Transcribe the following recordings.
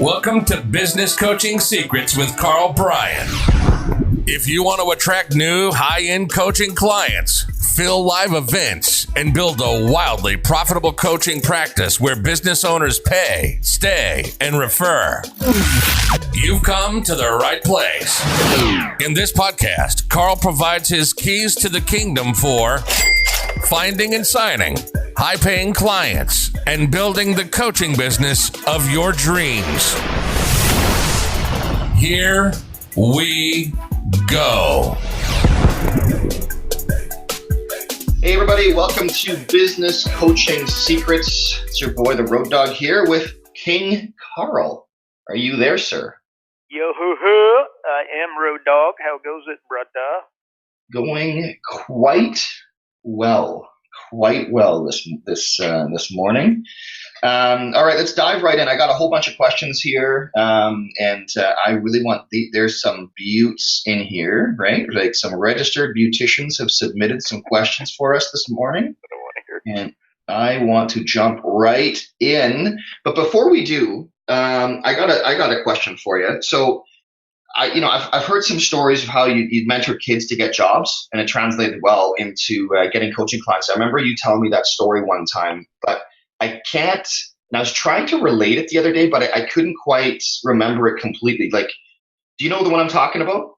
Welcome to Business Coaching Secrets with Karl Bryan. If you want to attract new high-end coaching clients, fill live events, and build a wildly profitable coaching practice where business owners pay, stay, and refer, you've come to the right place. In this podcast, Karl provides his keys to the kingdom for finding and signing high-paying clients and building the coaching business of your dreams. Here we go. Hey everybody, welcome to Business Coaching Secrets. It's your boy, the Road Dog, here with King Karl. Are you there, sir? Yo-hoo-hoo, I am Road Dog. How goes it, brother? Going quite well this morning. All right, let's dive right in. I got a whole bunch of questions here, and I really want there's some beauts in here, right? Like some registered beauticians have submitted some questions for us this morning, and I want to jump right in. But before we do, I got a question for you. So, I've heard some stories of how you mentor kids to get jobs, and it translated well into getting coaching clients. I remember you telling me that story one time, but I can't. And I was trying to relate it the other day, but I couldn't quite remember it completely. Like, do you know the one I'm talking about?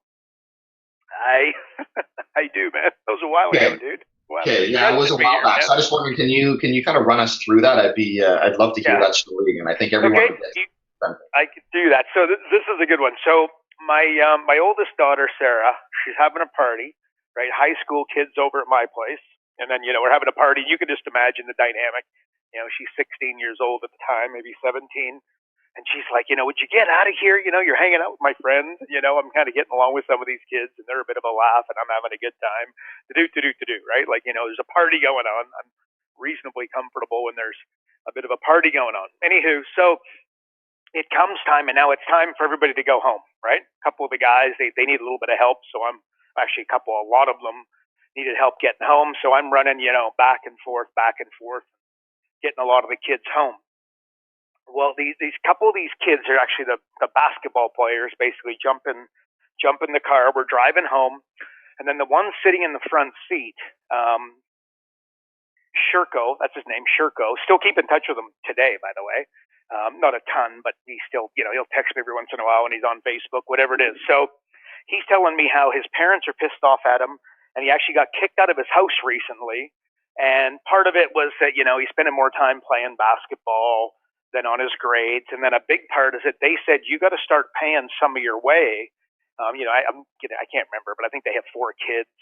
I do, man. That was a while ago, dude. Wow. Okay, yeah, it was a while back. So I just wondered, can you kind of run us through that? I'd love to hear that story again. I think everyone. Okay, I could do that. So this is a good one. So my oldest daughter, Sarah, she's having a party, right? High school kids over at my place, and then we're having a party. You can just imagine the dynamic. She's 16 years old at the time, maybe 17. And she's like, would you get out of here? You're hanging out with my friends. I'm kind of getting along with some of these kids, and they're a bit of a laugh, and I'm having a good time. To do, right? Like, there's a party going on. I'm reasonably comfortable when there's a bit of a party going on. Anywho, so it comes time, and now it's time for everybody to go home, right? A couple of the guys, they need a little bit of help. So I'm actually a lot of them needed help getting home. So I'm running, back and forth, getting a lot of the kids home. Well, these couple of these kids are actually the basketball players. Basically, jump in the car. We're driving home, and then the one sitting in the front seat, Shirko, that's his name, Shirko. Still keep in touch with him today, by the way. Not a ton, but he still, he'll text me every once in a while when he's on Facebook, whatever it is. So he's telling me how his parents are pissed off at him, and he actually got kicked out of his house recently. And part of it was that, he's spending more time playing basketball than on his grades. And then a big part is that they said, you got to start paying some of your way. I can't remember, but I think they have 4 kids.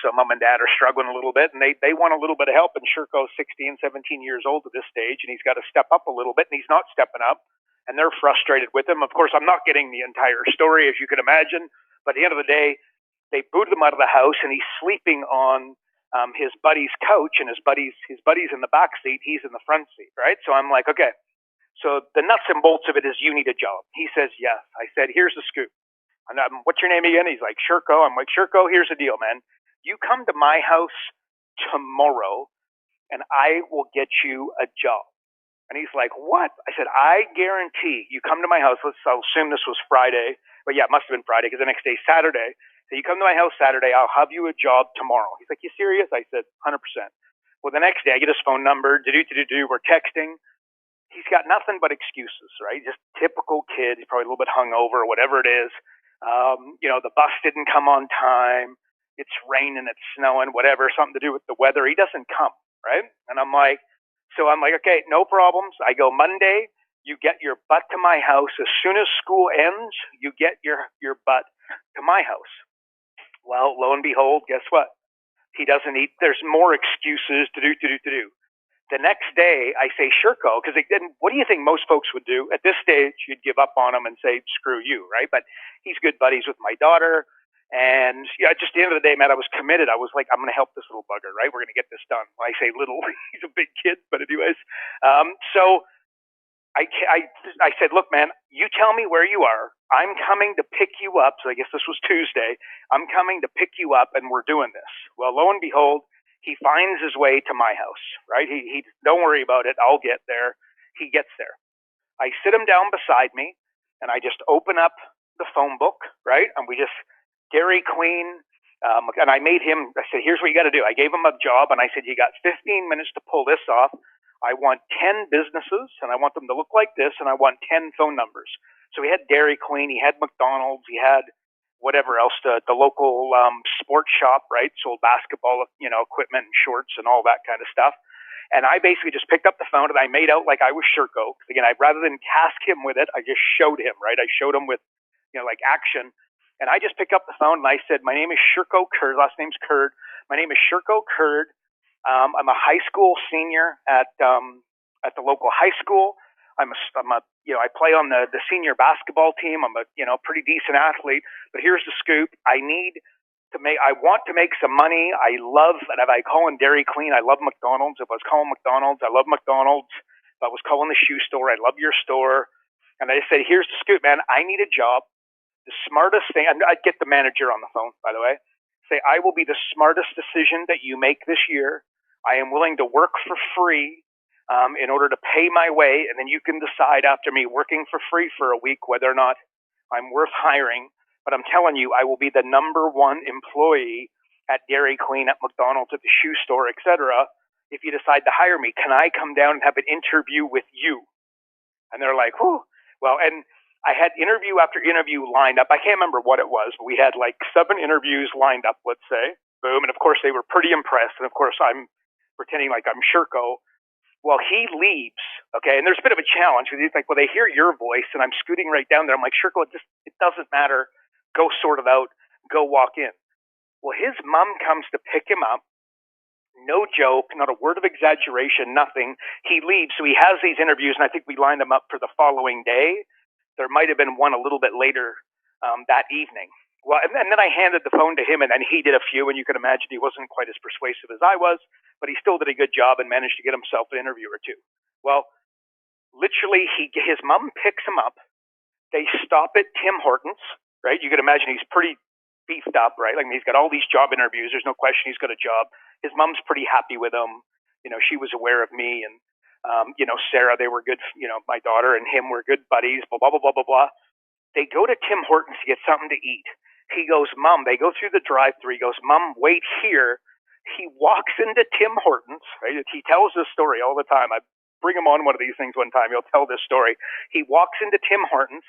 So mom and dad are struggling a little bit, and they want a little bit of help. And Shirko's 16, 17 years old at this stage, and he's got to step up a little bit, and he's not stepping up. And they're frustrated with him. Of course, I'm not getting the entire story, as you can imagine. But at the end of the day, they booted him out of the house, and he's sleeping on his buddy's couch, and his buddy's in the back seat. He's in the front seat, right? So I'm like, okay. So the nuts and bolts of it is, you need a job. He says, yes. I said, here's the scoop. And what's your name again? He's like, Shirko. I'm like, Shirko, here's the deal, man. You come to my house tomorrow, and I will get you a job. And he's like, what? I said, I guarantee you come to my house. I'll assume this was Friday. But yeah, it must have been Friday, because the next day, Saturday. So you come to my house Saturday, I'll have you a job tomorrow. He's like, you serious? I said, 100%. Well, the next day, I get his phone number. We're texting. He's got nothing but excuses, right? Just typical kid. He's probably a little bit hungover or whatever it is. The bus didn't come on time. It's raining, it's snowing, whatever, something to do with the weather. He doesn't come, right? And I'm like, okay, no problems. I go, Monday, you get your butt to my house. As soon as school ends, you get your butt to my house. Well, lo and behold, guess what? He doesn't eat. There's more excuses to do. The next day, I say, Shirko, because what do you think most folks would do? At this stage, you'd give up on him and say, screw you, right? But he's good buddies with my daughter. And just at the end of the day, man, I was committed. I was like, I'm going to help this little bugger, right? We're going to get this done. When I say little, he's a big kid, but anyways. So I said, look, man, you tell me where you are. I'm coming to pick you up. So I guess this was Tuesday. I'm coming to pick you up, and we're doing this. Well, lo and behold, he finds his way to my house, right? He don't worry about it. I'll get there. He gets there. I sit him down beside me, and I just open up the phone book, right? And we just, Dairy Queen, and I made him, I said, here's what you got to do. I gave him a job, and I said, you got 15 minutes to pull this off. I want 10 businesses, and I want them to look like this, and I want 10 phone numbers. So he had Dairy Queen, he had McDonald's, he had whatever else, the local sports shop, right? Sold basketball, equipment and shorts and all that kind of stuff. And I basically just picked up the phone and I made out like I was Shirko. Again, rather than task him with it, I just showed him, right? I showed him with, like action. And I just picked up the phone and I said, my name is Shirko Kurd. Last name's Kurd. My name is Shirko Kurd. I'm a high school senior at the local high school. I play on the senior basketball team. I'm a, pretty decent athlete, but here's the scoop. I want to make some money. I love, and if I call in Dairy Queen, I love McDonald's. If I was calling McDonald's, I love McDonald's. If I was calling the shoe store, I love your store. And I said, here's the scoop, man. I need a job. The smartest thing, I'd get the manager on the phone, by the way. Say, I will be the smartest decision that you make this year. I am willing to work for free in order to pay my way, and then you can decide after me working for free for a week whether or not I'm worth hiring. But I'm telling you, I will be the number one employee at Dairy Queen, at McDonald's, at the shoe store, etc. If you decide to hire me, can I come down and have an interview with you? And they're like, whew. Well, and I had interview after interview lined up. I can't remember what it was, but we had like 7 interviews lined up, let's say. Boom. And of course, they were pretty impressed. And of course, I'm pretending like I'm Shirko. Well, he leaves, okay? And there's a bit of a challenge because he's like, well, they hear your voice, and I'm scooting right down there. I'm like, Shirko, it doesn't matter. Go sort it out. Go walk in. Well, his mom comes to pick him up. No joke, not a word of exaggeration, nothing. He leaves. So he has these interviews, and I think we lined them up for the following day. There might have been one a little bit later that evening. Well, and then I handed the phone to him, and then he did a few, and you can imagine he wasn't quite as persuasive as I was, but he still did a good job and managed to get himself an interview or two. Well, literally, his mom picks him up. They stop at Tim Hortons, right? You can imagine he's pretty beefed up, right? Like, he's got all these job interviews. There's no question he's got a job. His mom's pretty happy with him. She was aware of me, and Sarah, they were good. My daughter and him were good buddies. Blah blah blah blah blah blah. They go to Tim Hortons to get something to eat. He goes, Mom. They go through the drive-thru. He goes, Mom, wait here. He walks into Tim Hortons. Right? He tells this story all the time. I bring him on one of these things one time. He'll tell this story. He walks into Tim Hortons.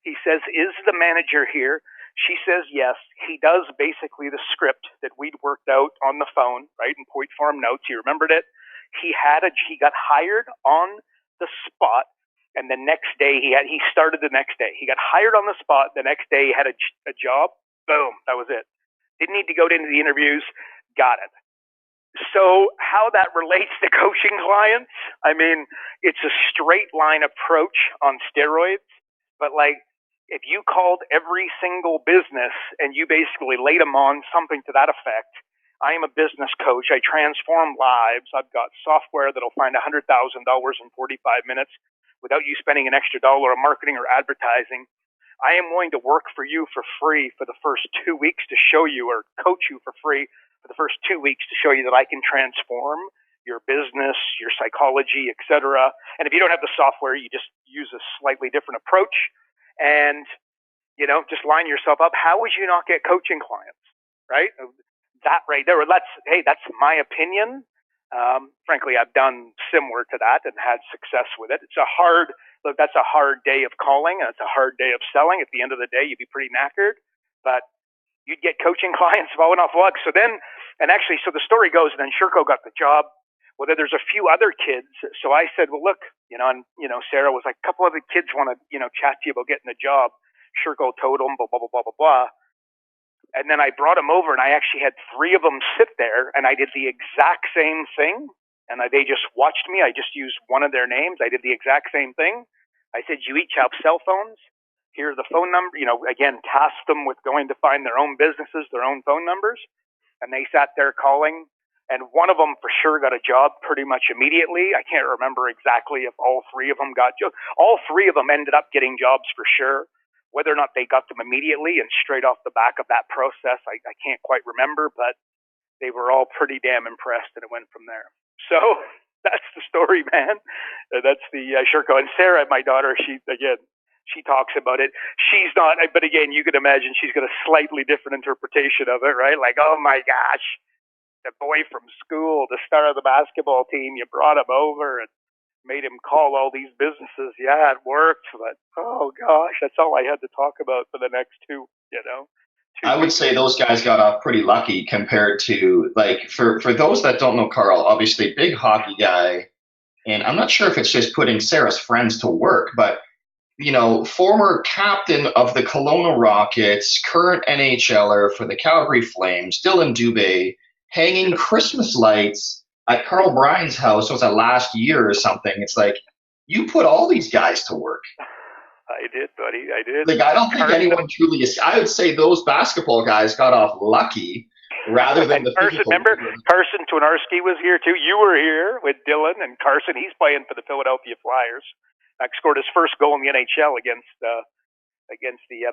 He says, is the manager here? She says yes. He does basically the script that we'd worked out on the phone, right, in point form notes. He remembered it. He got hired on the spot, and the next day he started the next day. He got hired on the spot. The next day he had a job. Boom, that was it. Didn't need to go into the interviews. Got it. So how that relates to coaching clients, I mean, it's a straight line approach on steroids, but like, if you called every single business and you basically laid them on something to that effect, I am a business coach. I transform lives. I've got software that'll find $100,000 in 45 minutes without you spending an extra dollar on marketing or advertising. I am willing to work for you for free for the first 2 weeks to show you, or coach you for free for the first 2 weeks to show you that I can transform your business, your psychology, etc. And if you don't have the software, you just use a slightly different approach. And, just line yourself up. How would you not get coaching clients, right? That right there, that's my opinion. Frankly, I've done similar to that and had success with it. That's a hard day of calling, and it's a hard day of selling. At the end of the day, you'd be pretty knackered, but you'd get coaching clients falling off luck. So the story goes, and then Shirko got the job. Well, then there's a few other kids. So I said, well, look, Sarah was like, a couple other kids want to, chat to you about getting a job. Shirko told them, blah, blah, blah, blah, blah, blah. And then I brought them over, and I actually had 3 of them sit there, and I did the exact same thing. And they just watched me. I just used one of their names. I did the exact same thing. I said, you each have cell phones. Here's the phone number. Again, tasked them with going to find their own businesses, their own phone numbers. And they sat there calling. And one of them for sure got a job pretty much immediately. I can't remember exactly if all 3 of them got jobs. All 3 of them ended up getting jobs for sure. Whether or not they got them immediately and straight off the back of that process, I can't quite remember, but they were all pretty damn impressed, and it went from there. So That's the story, man. That's the Sherko. And Sarah, my daughter, she talks about it. She's not, but again, you can imagine she's got a slightly different interpretation of it, right? Like, oh my gosh, the boy from school, the star of the basketball team, you brought him over and made him call all these businesses. Yeah, it worked, but oh gosh, that's all I had to talk about for the next two I would weeks. say those guys got off pretty lucky compared to, like, for those that don't know Carl, obviously big hockey guy, and I'm not sure if it's just putting Sarah's friends to work, but former captain of the Kelowna Rockets, current NHLer for the Calgary Flames, Dylan Dubé, hanging Christmas lights at Karl Bryan's house. Was that last year or something? It's like, you put all these guys to work. I did, buddy. I did. Like, I don't think anyone truly is. I would say those basketball guys got off lucky rather than the Carson, physical. remember, Carson Twinarski was here too. You were here with Dylan and Carson. He's playing for the Philadelphia Flyers. Scored his first goal in the NHL against the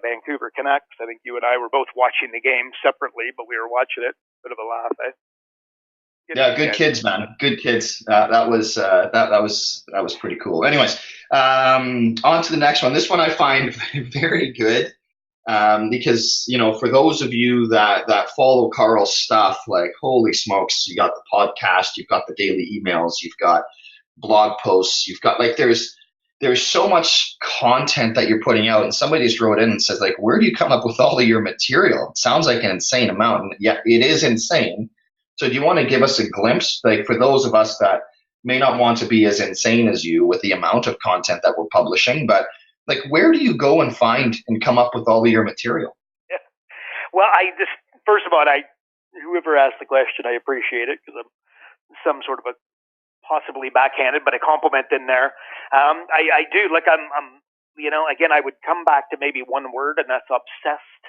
Vancouver Canucks. I think you and I were both watching the game separately, but we were watching it. Bit of a laugh, eh? Good kids, man. Good kids. That was pretty cool. Anyways, on to the next one. This one I find very good because for those of you that follow Carl's stuff, like, holy smokes, you got the podcast, you've got the daily emails, you've got blog posts, you've got, like, there's so much content that you're putting out, and somebody just wrote in and says, like, where do you come up with all of your material? It sounds like an insane amount, and yet it is insane. So do you want to give us a glimpse, like, for those of us that may not want to be as insane as you with the amount of content that we're publishing, but, like, where do you go and find and come up with all of your material? Yeah. Well, first of all, whoever asked the question, I appreciate it, because I'm some sort of a possibly backhanded, but a compliment in there. I do, like, I'm again, I would come back to maybe one word, and that's obsessed.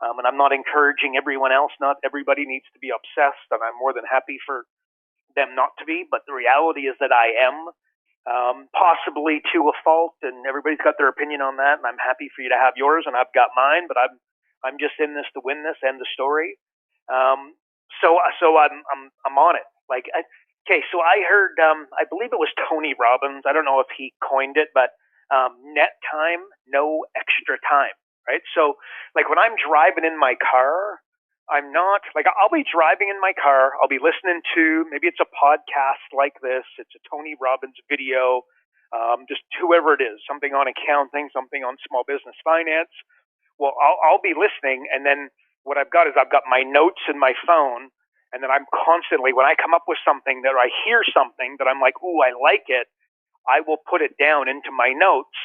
And I'm not encouraging everyone else. Not everybody needs to be obsessed, and I'm more than happy for them not to be. But the reality is that I am, possibly to a fault, and everybody's got their opinion on that. And I'm happy for you to have yours, and I've got mine. But I'm just in this to win this, end the story. So I'm on it. Like, okay, so I heard, I believe it was Tony Robbins. I don't know if he coined it, but net time, no extra time. Right? So, like, when I'm driving in my car, I'm not, like, I'll be driving in my car, I'll be listening to, maybe it's a podcast like this, it's a Tony Robbins video, just whoever it is, something on accounting, something on small business finance. Well, I'll be listening, and then what I've got is I've got my notes in my phone, and then I'm constantly, when I come up with something that I hear something that I'm like, ooh, I like it, I will put it down into my notes.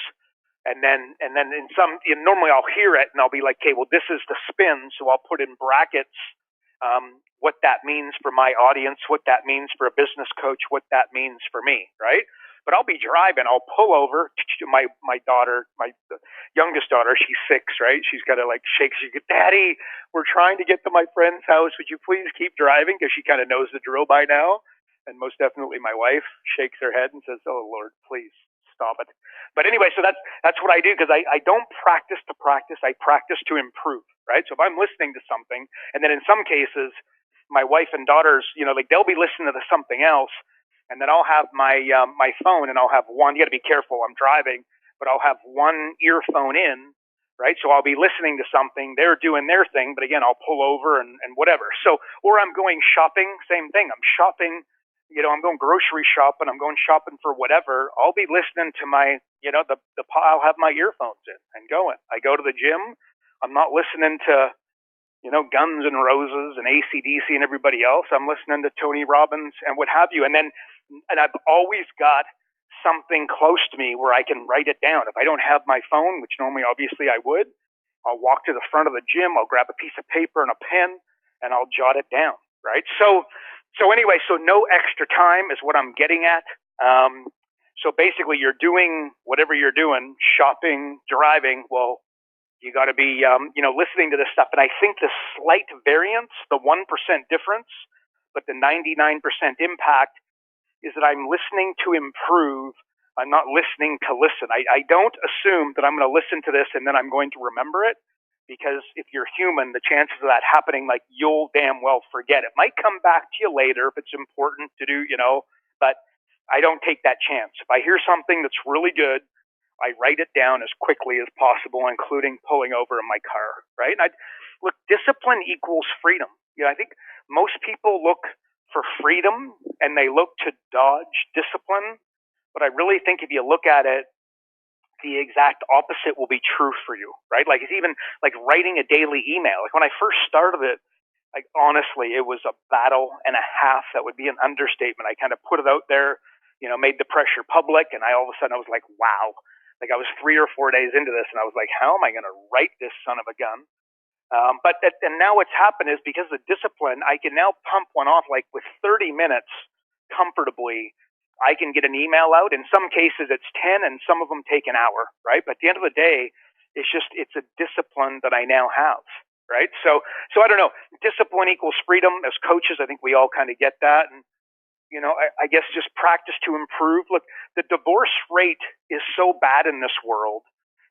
And then normally I'll hear it and I'll be like, okay, well, this is the spin. So I'll put in brackets what that means for my audience, what that means for a business coach, what that means for me, right? But I'll be driving, I'll pull over. My daughter, my youngest daughter, she's 6, right? She's got to, like, shake. She goes, Daddy, we're trying to get to my friend's house. Would you please keep driving? Because she kind of knows the drill by now. And most definitely my wife shakes her head and says, oh, Lord, please stop it. But anyway, so that's what I do, because I don't practice to practice. I practice to improve, right? So if I'm listening to something, and then in some cases, my wife and daughters, like, they'll be listening to something else, and then I'll have my phone, and I'll have one. You got to be careful. I'm driving, but I'll have one earphone in, right? So I'll be listening to something. They're doing their thing, but again, I'll pull over and whatever. So, or I'm going shopping. Same thing. I'm shopping. I'm going grocery shopping, I'm going shopping for whatever, I'll be listening to my, I'll have my earphones in and going. I go to the gym, I'm not listening to, Guns N' Roses and AC/DC and everybody else. I'm listening to Tony Robbins and what have you. And I've always got something close to me where I can write it down. If I don't have my phone, which normally obviously I would, I'll walk to the front of the gym, I'll grab a piece of paper and a pen, and I'll jot it down, right? So anyway, so no extra time is what I'm getting at. So basically, you're doing whatever you're doing, shopping, driving. Well, you got to be, listening to this stuff. And I think the slight variance, the 1% difference, but the 99% impact is that I'm listening to improve. I'm not listening to listen. I don't assume that I'm going to listen to this and then I'm going to remember it. Because if you're human, the chances of that happening, like, you'll damn well forget. It might come back to you later if it's important to do, but I don't take that chance. If I hear something that's really good, I write it down as quickly as possible, including pulling over in my car, right? And look, discipline equals freedom. I think most people look for freedom and they look to dodge discipline. But I really think if you look at it, the exact opposite will be true for you, right? Like it's even like writing a daily email. Like when I first started it, like honestly, it was a battle and a half. That would be an understatement. I kind of put it out there, made the pressure public, and all of a sudden I was like, wow. Like I was 3 or 4 days into this, and I was like, how am I going to write this son of a gun? And now what's happened is because of discipline, I can now pump one off like with 30 minutes comfortably. I can get an email out. In some cases, it's 10, and some of them take an hour, right? But at the end of the day, it's a discipline that I now have, right? So I don't know. Discipline equals freedom. As coaches, I think we all kind of get that. And I guess just practice to improve. Look, the divorce rate is so bad in this world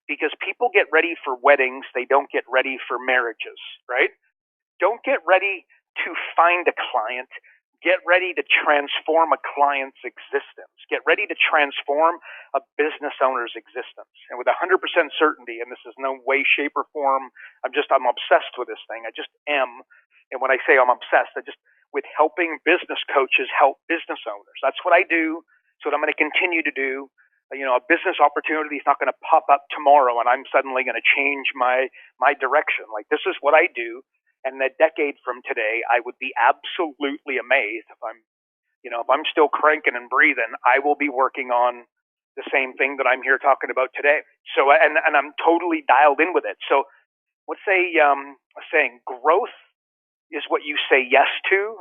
because people get ready for weddings. They don't get ready for marriages, right? Don't get ready to find a client. Get ready to transform a client's existence. Get ready to transform a business owner's existence. And with 100% certainty, and this is no way, shape, or form, I'm obsessed with this thing. I just am. And when I say I'm obsessed, with helping business coaches help business owners. That's what I do. It's what I'm going to continue to do. A business opportunity is not going to pop up tomorrow and I'm suddenly going to change my direction. Like this is what I do. And a decade from today, I would be absolutely amazed if I'm still cranking and breathing, I will be working on the same thing that I'm here talking about today. So, and I'm totally dialed in with it. So what's a saying? Growth is what you say yes to.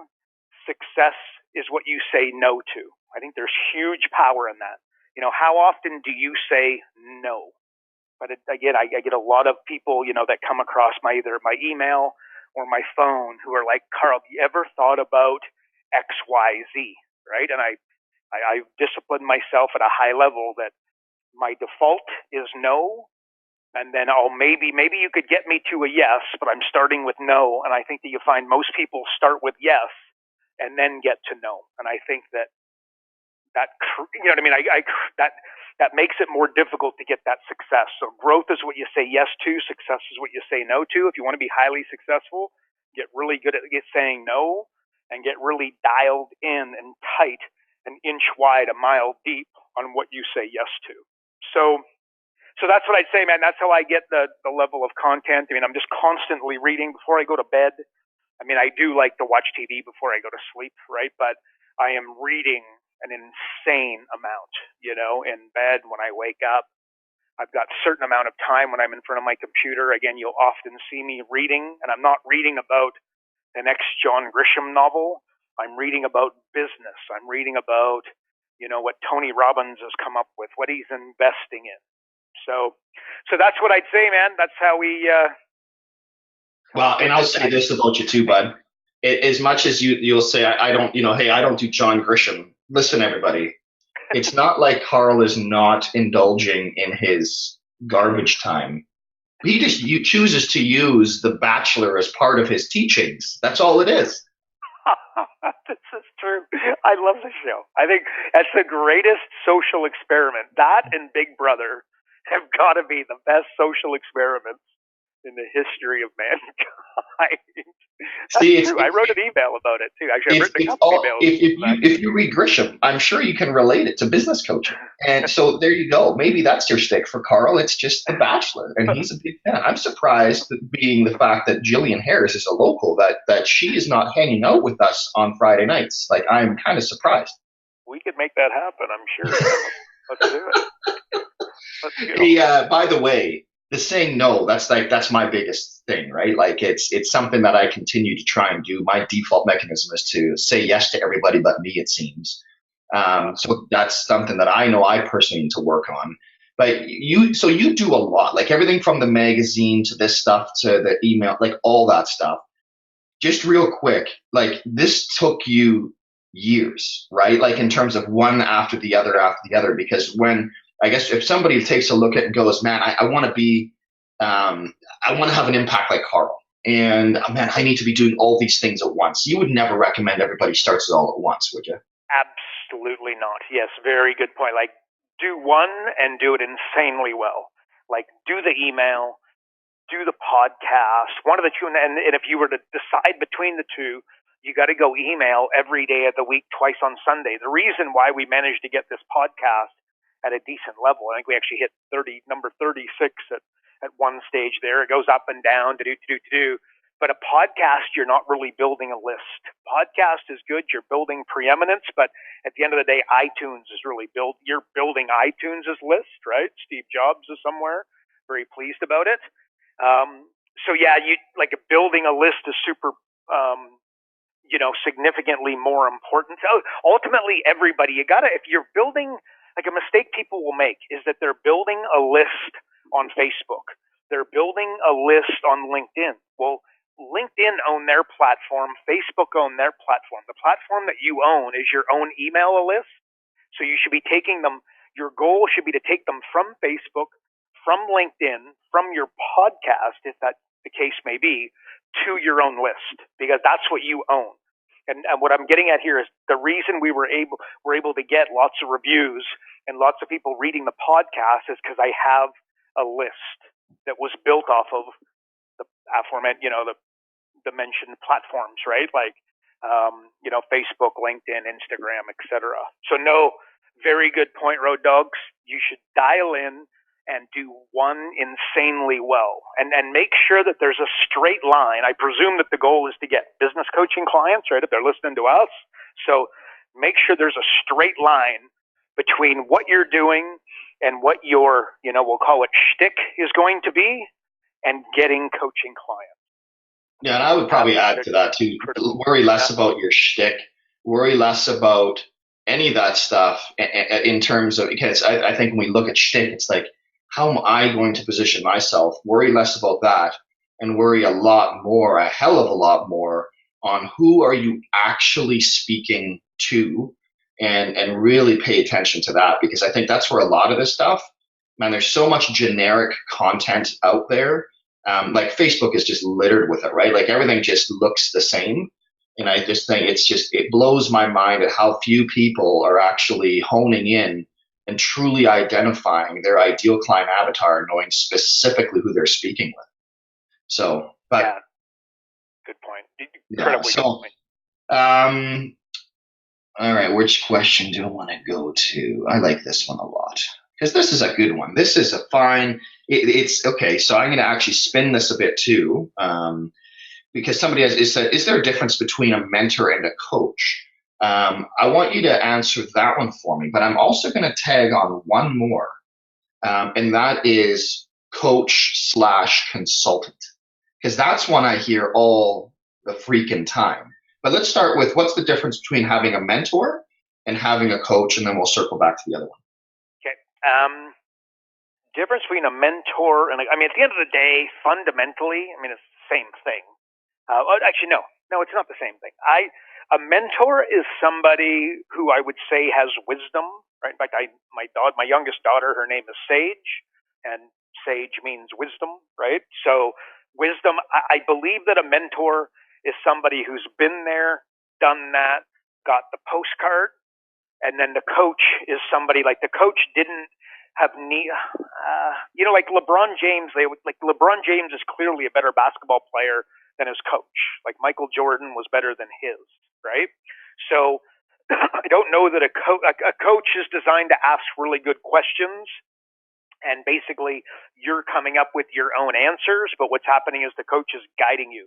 Success is what you say no to. I think there's huge power in that. How often do you say no? But again, I get a lot of people, that come across either my email or my phone who are like, Karl, have you ever thought about X, Y, Z, right? And I've disciplined myself at a high level that my default is no. And then maybe you could get me to a yes, but I'm starting with no. And I think that you find most people start with yes and then get to no. And I think that you know what I mean? That makes it more difficult to get that success. So growth is what you say yes to. Success is what you say no to. If you want to be highly successful, get really good at saying no and get really dialed in and tight, an inch wide, a mile deep on what you say yes to. So that's what I'd say, man. That's how I get the level of content. I mean, I'm just constantly reading before I go to bed. I mean, I do like to watch TV before I go to sleep, right? But I am reading an insane amount, in bed, when I wake up. I've got a certain amount of time when I'm in front of my computer. Again, you'll often see me reading, and I'm not reading about the next John Grisham novel. I'm reading about business. I'm reading about, what Tony Robbins has come up with, what he's investing in. So that's what I'd say, man. That's how we. Well, and I'll say this about you too, bud. As much as you'll say, I don't, hey, I don't do John Grisham. Listen, everybody, it's not like Karl is not indulging in his garbage time. He just chooses to use The Bachelor as part of his teachings. That's all it is. This is true. I love the show. I think that's the greatest social experiment. That and Big Brother have got to be the best social experiments in the history of mankind. See, true. I wrote an email about it too. Actually, I've written a couple emails. If you read Grisham, I'm sure you can relate it to business coaching. And so there you go. Maybe that's your stick for Karl. It's just The Bachelor, and he's a big fan. I'm surprised, being the fact that Jillian Harris is a local, that she is not hanging out with us on Friday nights. Like, I'm kind of surprised. We could make that happen, I'm sure. Let's do it. Let's go. Hey, by the way, the saying no, that's my biggest thing, right? Like it's something that I continue to try and do. My default mechanism is to say yes to everybody but me, it seems. So that's something that I know I personally need to work on. But you do a lot, like everything from the magazine to this stuff to the email, like all that stuff. Just real quick, like this took you years, right? Like in terms of one after the other, because when, I guess if somebody takes a look at it and goes, man, I want to be, I want to have an impact like Karl, and man, I need to be doing all these things at once. You would never recommend everybody starts it all at once, would you? Absolutely not. Yes, very good point. Like, do one and do it insanely well. Like, do the email, do the podcast, one of the two. And if you were to decide between the two, you got to go email every day of the week, twice on Sunday. The reason why we managed to get this podcast at a decent level, I think we actually hit number 36 at one stage there. It goes up and down, to do. But a podcast, you're not really building a list. Podcast is good. You're building preeminence, but at the end of the day, iTunes is really you're building iTunes' list, right? Steve Jobs is somewhere, very pleased about it. So yeah, building a list is super, significantly more important. So ultimately, everybody, if you're building, like, a mistake people will make is that they're building a list on Facebook. They're building a list on LinkedIn. Well, LinkedIn own their platform. Facebook own their platform. The platform that you own is your own email list. So you should be taking them, your goal should be to take them from Facebook, from LinkedIn, from your podcast, if that the case may be, to your own list, because that's what you own. And what I'm getting at here is the reason we're able to get lots of reviews and lots of people reading the podcast is because I have a list that was built off of the aforementioned, the mentioned platforms, right? Like, Facebook, LinkedIn, Instagram, etc. So no, very good point, Road Dogs. You should dial in and do one insanely well, and make sure that there's a straight line. I presume that the goal is to get business coaching clients, right? If they're listening to us. So make sure there's a straight line between what you're doing and what your, we'll call it shtick is going to be, and getting coaching clients. Yeah, and I would probably add to that too. Worry less about your shtick. Worry less about any of that stuff in terms of, because I think when we look at shtick, it's like, how am I going to position myself? Worry less about that and worry a hell of a lot more on who are you actually speaking to, and really pay attention to that, because I think that's where a lot of this stuff, man, there's so much generic content out there. Like Facebook is just littered with it, right? Like everything just looks the same. And I just think it blows my mind at how few people are actually honing in and truly identifying their ideal client avatar, knowing specifically who they're speaking with. So, but yeah, good point. Incredibly good point. All right, which question do I want to go to? I like this one a lot because this is a good one. This is a fine. It's okay. So I'm going to actually spin this a bit too, because somebody has said, "Is there a difference between a mentor and a coach?" I want you to answer that one for me, but I'm also going to tag on one more, and that is coach/consultant, because that's one I hear all the freaking time. But let's start with, what's the difference between having a mentor and having a coach, and then we'll circle back to the other one. Okay. Difference between a mentor and at the end of the day, fundamentally, it's the same thing. Actually, no, it's not the same thing. A mentor is somebody who I would say has wisdom, right? In fact, my youngest daughter, her name is Sage, and Sage means wisdom, right? So wisdom, I believe that a mentor is somebody who's been there, done that, got the postcard, and then the coach is somebody like the coach didn't have like LeBron James. LeBron James is clearly a better basketball player than his coach. Like Michael Jordan was better than his, right? So I don't know that a coach is designed to ask really good questions, and basically you're coming up with your own answers, but what's happening is the coach is guiding you.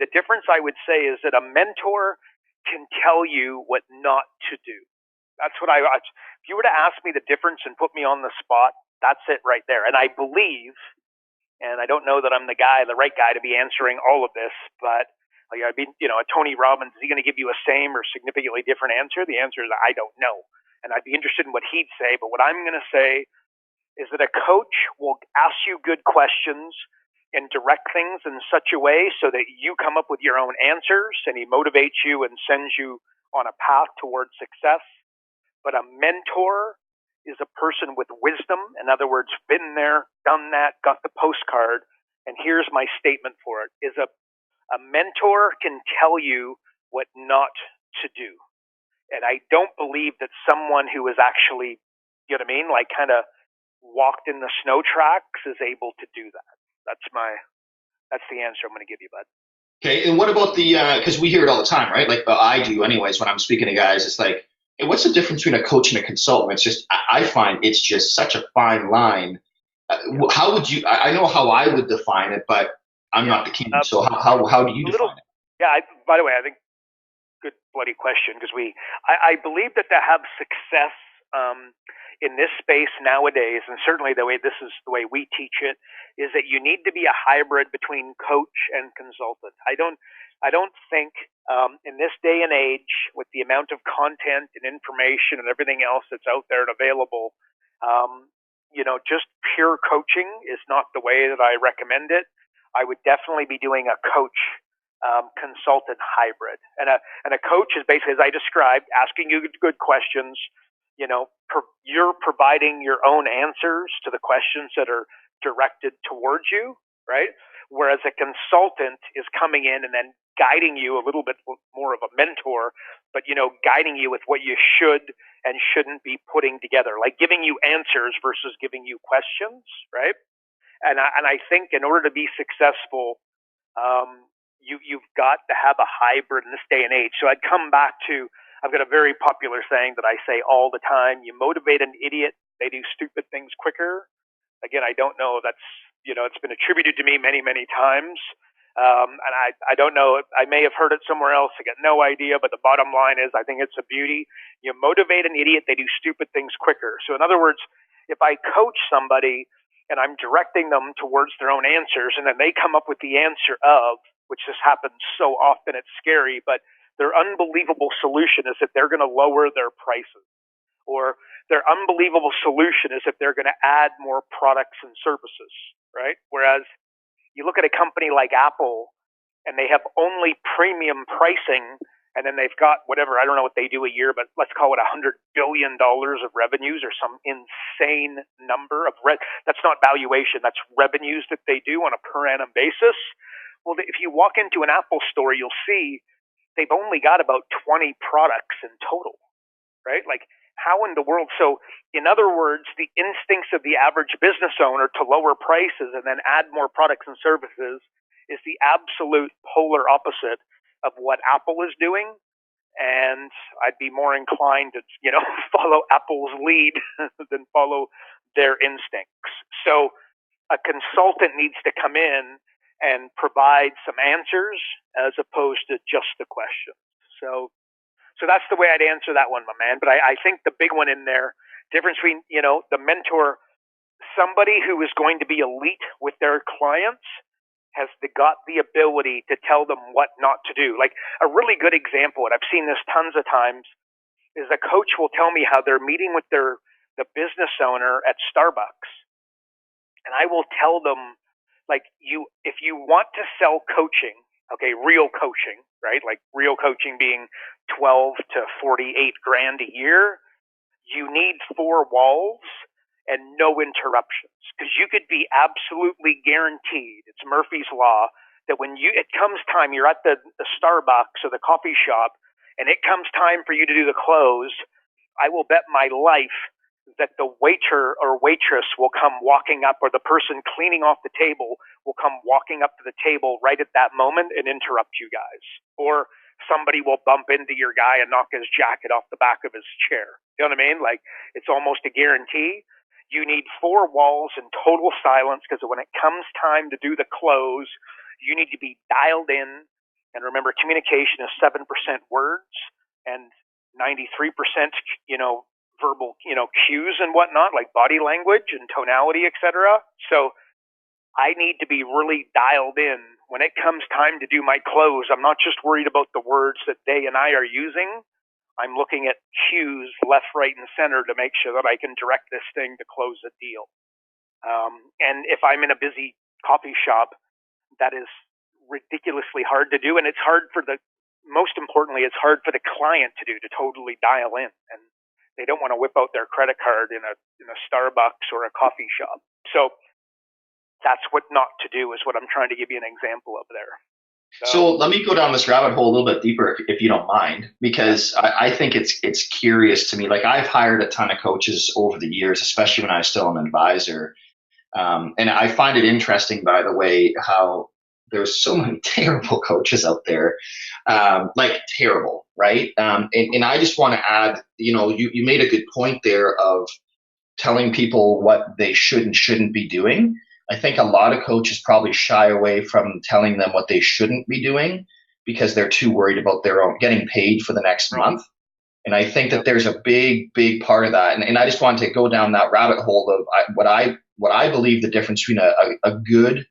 The difference, I would say, is that a mentor can tell you what not to do. That's what if you were to ask me the difference and put me on the spot, that's it right there. And I believe, and I don't know that I'm the right guy to be answering all of this, but a Tony Robbins, is he going to give you a same or significantly different answer? The answer is I don't know. And I'd be interested in what he'd say. But what I'm going to say is that a coach will ask you good questions and direct things in such a way so that you come up with your own answers, and he motivates you and sends you on a path towards success. But a mentor is a person with wisdom. In other words, been there, done that, got the postcard. And here's my statement for it, is a mentor can tell you what not to do. And I don't believe that someone who is actually, you know what I mean, like kind of walked in the snow tracks is able to do that. That's the answer I'm going to give you, bud. Okay, and what about the because we hear it all the time, right? Like, I do anyways when I'm speaking to guys. It's like, hey, what's the difference between a coach and a consultant? It's just I find it's just such a fine line. How would you? I know how I would define it, but I'm not the king. So how do you define it? Yeah. By the way, I think good bloody question because I believe that to have success in this space nowadays, and certainly this is the way we teach it, is that you need to be a hybrid between coach and consultant. I don't think in this day and age, with the amount of content and information and everything else that's out there and available, just pure coaching is not the way that I recommend it. I would definitely be doing a coach consultant hybrid, and a coach is basically, as I described, asking you good questions. You're providing your own answers to the questions that are directed towards you, right? Whereas a consultant is coming in and then guiding you a little bit more of a mentor, but guiding you with what you should and shouldn't be putting together, like giving you answers versus giving you questions, right? And I think in order to be successful, you've got to have a hybrid in this day and age. So I'd come back to, I've got a very popular saying that I say all the time: you motivate an idiot, they do stupid things quicker. Again, I don't know, that's, it's been attributed to me many, many times. And I don't know, I may have heard it somewhere else. I got no idea, but the bottom line is, I think it's a beauty. You motivate an idiot, they do stupid things quicker. So in other words, if I coach somebody and I'm directing them towards their own answers, and then they come up with the answer of, which just happens so often, it's scary, but their unbelievable solution is that they're going to lower their prices, or their unbelievable solution is that they're going to add more products and services, right? Whereas you look at a company like Apple, and they have only premium pricing, and then they've got whatever, I don't know what they do a year, but let's call it $100 billion of revenues, or some insane number of that's not valuation, that's revenues that they do on a per annum basis. Well, if you walk into an Apple store, you'll see they've only got about 20 products in total, right? Like, how in the world? So in other words, the instincts of the average business owner to lower prices and then add more products and services is the absolute polar opposite of what Apple is doing. And I'd be more inclined to, follow Apple's lead than follow their instincts. So a consultant needs to come in and provide some answers as opposed to just the questions. So that's the way I'd answer that one, my man. But I think the big one in there, difference between, the mentor, somebody who is going to be elite with their clients has got the ability to tell them what not to do. Like, a really good example, and I've seen this tons of times, is a coach will tell me how they're meeting with the business owner at Starbucks. And I will tell them, like, if you want to sell coaching, okay, real coaching, right? Like, real coaching being 12 to 48 grand a year, you need 4 walls and no interruptions, because you could be absolutely guaranteed, it's Murphy's Law, that when it comes time, you're at the Starbucks or the coffee shop, and it comes time for you to do the close, I will bet my life that the waiter or waitress will come walking up, or the person cleaning off the table will come walking up to the table right at that moment and interrupt you guys. Or somebody will bump into your guy and knock his jacket off the back of his chair. You know what I mean? Like, it's almost a guarantee. You need 4 walls and total silence, because when it comes time to do the close, you need to be dialed in. And remember, communication is 7% words and 93%, verbal, cues and whatnot, like body language and tonality, etc. So I need to be really dialed in. When it comes time to do my close, I'm not just worried about the words that they and I are using. I'm looking at cues left, right, and center to make sure that I can direct this thing to close a deal. And if I'm in a busy coffee shop, that is ridiculously hard to do. And it's hard most importantly, it's hard for the client to do, to totally dial in. And they don't want to whip out their credit card in a Starbucks or a coffee shop. So that's what not to do, is what I'm trying to give you an example of there. So let me go down this rabbit hole a little bit deeper, if you don't mind, because I think it's curious to me. Like, I've hired a ton of coaches over the years, especially when I was still an advisor. And I find it interesting, by the way, how there's so many terrible coaches out there, like terrible, right? And I just want to add, you made a good point there of telling people what they should and shouldn't be doing. I think a lot of coaches probably shy away from telling them what they shouldn't be doing because they're too worried about their own getting paid for the next month. And I think that there's a big part of that. And I just wanted to go down that rabbit hole of what I believe the difference between a good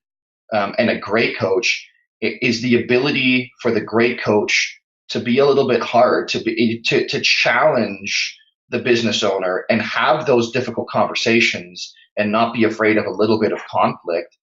and a great coach is the ability for the great coach to be a little bit hard, to challenge the business owner and have those difficult conversations and not be afraid of a little bit of conflict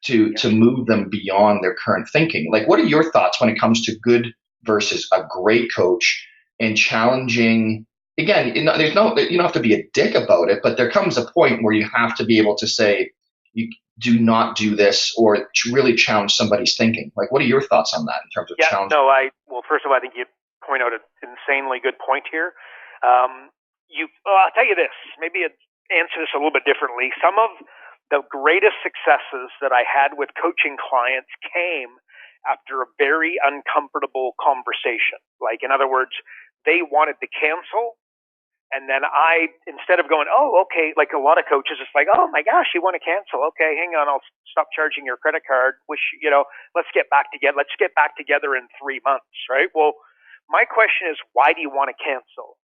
to move them beyond their current thinking. Like, what are your thoughts when it comes to good versus a great coach and challenging? Again, there's no, you don't have to be a dick about it, but there comes a point where you have to be able to say, you do not do this, or to really challenge somebody's thinking. Like, what are your thoughts on that in terms of challenge? Well, first of all, I think you point out an insanely good point here. I'll tell you this, maybe answer this a little bit differently. Some of the greatest successes that I had with coaching clients came after a very uncomfortable conversation. Like, in other words, they wanted to cancel. And then instead of going, oh, okay, like a lot of coaches, it's like, oh my gosh, you want to cancel? Okay, hang on, I'll stop charging your credit card. Let's get back together. Let's get back together in 3 months, right? Well, my question is, why do you want to cancel?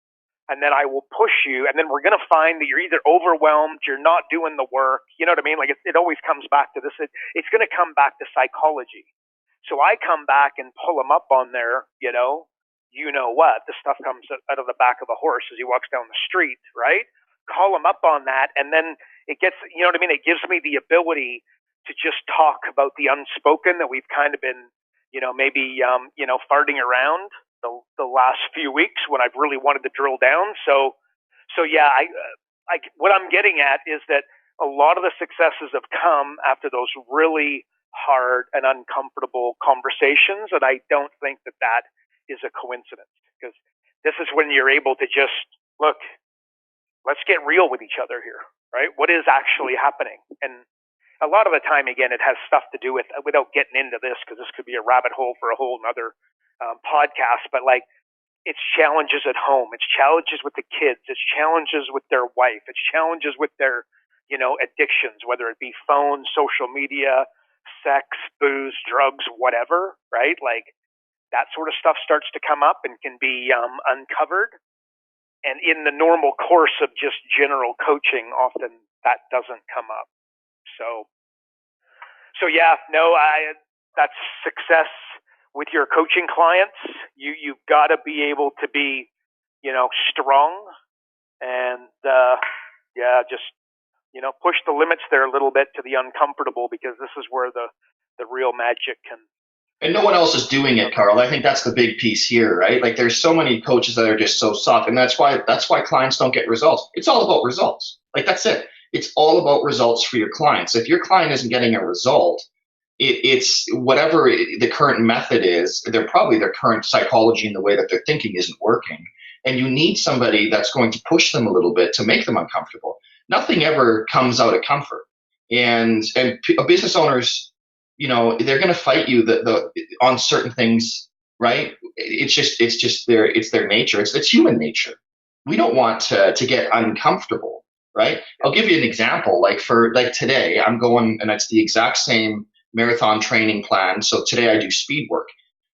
And then I will push you, and then we're going to find that you're either overwhelmed, you're not doing the work. You know what I mean? Like, it always comes back to this. It's going to come back to psychology. So I come back and pull them up on there, what, the stuff comes out of the back of a horse as he walks down the street, right? Call him up on that, and then it gets, you know what I mean? It gives me the ability to just talk about the unspoken that we've kind of been, maybe, farting around the last few weeks when I've really wanted to drill down. So yeah, what I'm getting at is that a lot of the successes have come after those really hard and uncomfortable conversations, and I don't think that is a coincidence, because this is when you're able to just look, let's get real with each other here, right? What is actually happening? And a lot of the time, again, it has stuff to do with, without getting into this, because this could be a rabbit hole for a whole nother podcast, but like, it's challenges at home, it's challenges with the kids, it's challenges with their wife, it's challenges with their, addictions, whether it be phone, social media, sex, booze, drugs, whatever, right? Like, that sort of stuff starts to come up and can be uncovered. And in the normal course of just general coaching, often that doesn't come up. So yeah, no, that's success with your coaching clients. You've got to be able to be, strong and just push the limits there a little bit to the uncomfortable, because this is where the real magic can. And no one else is doing it, Karl. I think that's the big piece here, right? Like, there's so many coaches that are just so soft, and that's why clients don't get results. It's all about results. Like, that's it. It's all about results for your clients. If your client isn't getting a result, it's whatever the current method is, their current psychology and the way that they're thinking isn't working. And you need somebody that's going to push them a little bit to make them uncomfortable. Nothing ever comes out of comfort. And business owners, they're going to fight you on certain things, right? It's just their nature. It's human nature. We don't want to get uncomfortable, right? I'll give you an example. Like, for today, I'm going, and it's the exact same marathon training plan. So today I do speed work.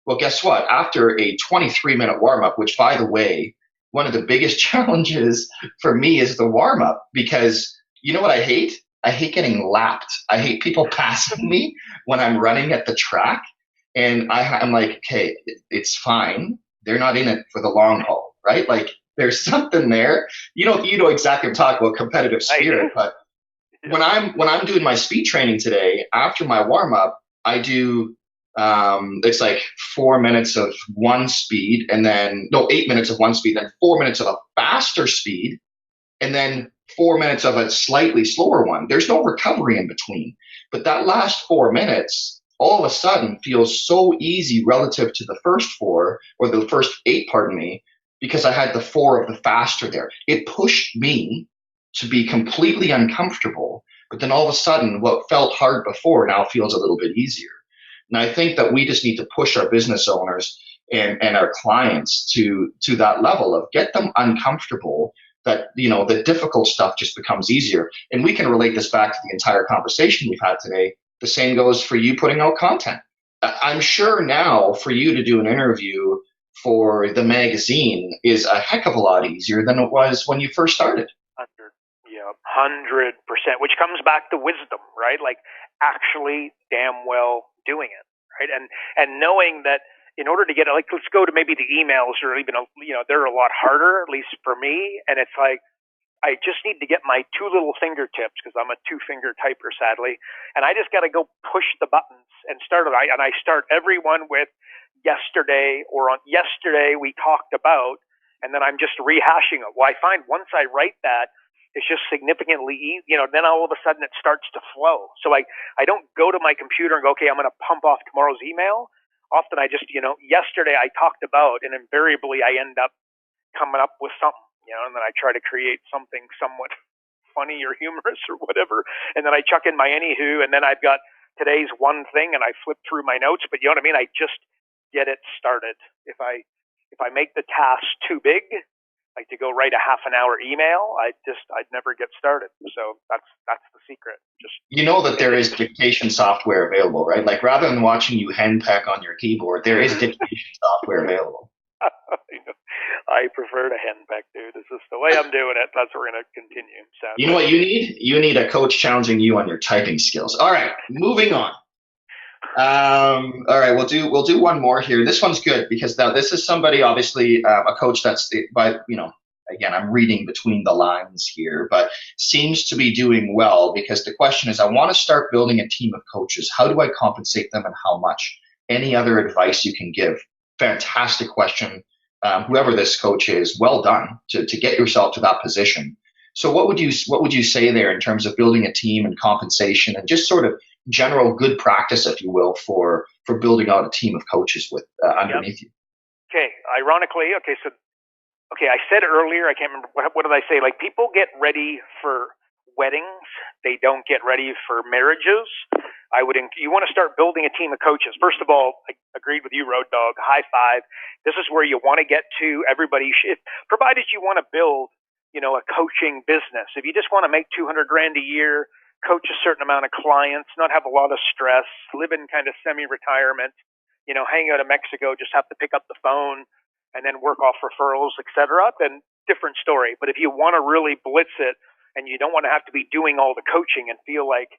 Well, guess what? After a 23-minute warm up, which, by the way, one of the biggest challenges for me is the warm up, because you know what I hate? I hate getting lapped. I hate people passing me when I'm running at the track. And I'm like, okay, it's fine. They're not in it for the long haul, right? Like, there's something there. You know exactly what I'm talking about, competitive spirit. But when I'm doing my speed training today, after my warm up, I do it's like 4 minutes of one speed, and then 8 minutes of one speed, then 4 minutes of a faster speed, and then 4 minutes of a slightly slower one. There's no recovery in between. But that last 4 minutes, all of a sudden feels so easy relative to the first four, or the first eight, pardon me, because I had the four of the faster there. It pushed me to be completely uncomfortable, but then all of a sudden what felt hard before now feels a little bit easier. And I think that we just need to push our business owners and our clients to that level of get them uncomfortable, that the difficult stuff just becomes easier. And we can relate this back to the entire conversation we've had today. The same goes for you putting out content. I'm sure now for you to do an interview for the magazine is a heck of a lot easier than it was when you first started. 100%, which comes back to wisdom, right? Like actually damn well doing it, right? And knowing that in order to get it, like, let's go to maybe the emails, or even, they're a lot harder, at least for me. And it's like, I just need to get my two little fingertips, because I'm a two-finger typer, sadly. And I just got to go push the buttons and start it. And I start everyone with yesterday, or on yesterday we talked about, and then I'm just rehashing it. Well, I find once I write that, it's just significantly easy, then all of a sudden it starts to flow. So I don't go to my computer and go, okay, I'm going to pump off tomorrow's email. Often I just, yesterday I talked about, and invariably I end up coming up with something, and then I try to create something somewhat funny or humorous or whatever. And then I chuck in my anywho, and then I've got today's one thing, and I flip through my notes. But you know what I mean? I just get it started. If I make the task too big, like to go write a half an hour email, I'd never get started. So that's the secret. Just that there is dictation software available, right? Like rather than watching you henpeck on your keyboard, there is dictation software available. I prefer to henpeck, dude. This is the way I'm doing it. That's what we're going to continue. So, you know what you need? You need a coach challenging you on your typing skills. All right, moving on. All right, we'll do one more here. This one's good because now this is somebody, obviously a coach that's again, I'm reading between the lines here, but seems to be doing well, because the question is, I want to start building a team of coaches. How do I compensate them and how much? Any other advice you can give? Fantastic question. Whoever this coach is, well done to get yourself to that position. So what would you say there in terms of building a team and compensation and just sort of general good practice, if you will, for building out a team of coaches with underneath you? Okay. Ironically, I said earlier, I can't remember, what did I say? Like, people get ready for weddings. They don't get ready for marriages. You want to start building a team of coaches. First of all, I agreed with you, Road Dog. High five. This is where you want to get to. Everybody should, provided you want to build, a coaching business. If you just want to make $200,000 a year, coach a certain amount of clients, not have a lot of stress, live in kind of semi-retirement, hang out in Mexico, just have to pick up the phone and then work off referrals, etc., then different story. But if you want to really blitz it and you don't want to have to be doing all the coaching and feel like,